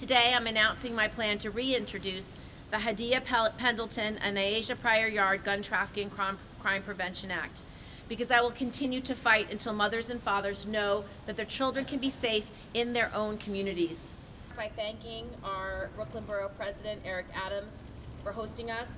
Today I'm announcing my plan to reintroduce the Hadiya, Pendleton, and Nyasia Pryear-Yard Gun Trafficking Crime Prevention Act, because I will continue to fight until mothers and fathers know that their children can be safe in their own communities. By thanking our Brooklyn Borough President, Eric Adams, for hosting us.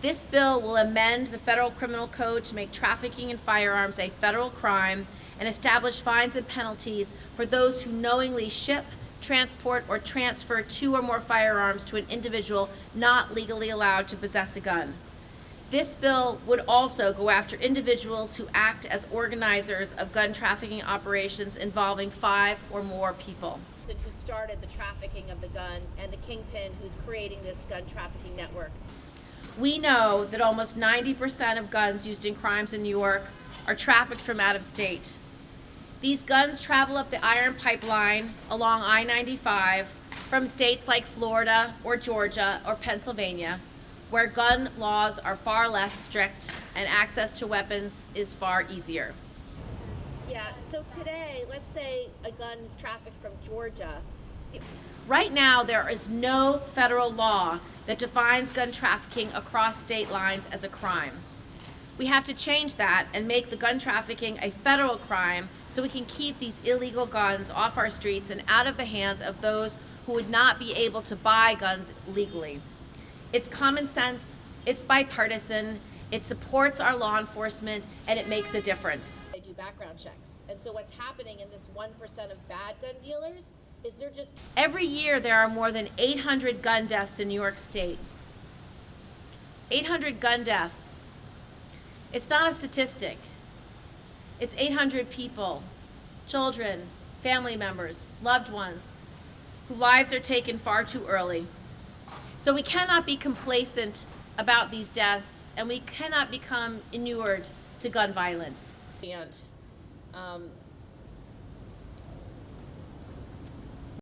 This bill will amend the Federal Criminal Code to make trafficking in firearms a federal crime and establish fines and penalties for those who knowingly ship, transport, or transfer 2 or more firearms to an individual not legally allowed to possess a gun. This bill would also go after individuals who act as organizers of gun trafficking operations involving 5 or more people. Who started the trafficking of the gun and the kingpin who's creating this gun trafficking network. We know that almost 90% of guns used in crimes in New York are trafficked from out of state. These guns travel up the iron pipeline along I-95 from states like Florida or Georgia or Pennsylvania, where gun laws are far less strict and access to weapons is far easier. Yeah, so today, let's say a gun is trafficked from Georgia. Right now, there is no federal law that defines gun trafficking across state lines as a crime. We have to change that and make the gun trafficking a federal crime so we can keep these illegal guns off our streets and out of the hands of those who would not be able to buy guns legally. It's common sense, it's bipartisan, it supports our law enforcement, and it makes a difference. They do background checks. And so what's happening in this 1% of bad gun dealers is they're just... Every year there are more than 800 gun deaths in New York State. 800 gun deaths. It's not a statistic. It's 800 people, children, family members, loved ones, whose lives are taken far too early. So we cannot be complacent about these deaths, and we cannot become inured to gun violence. And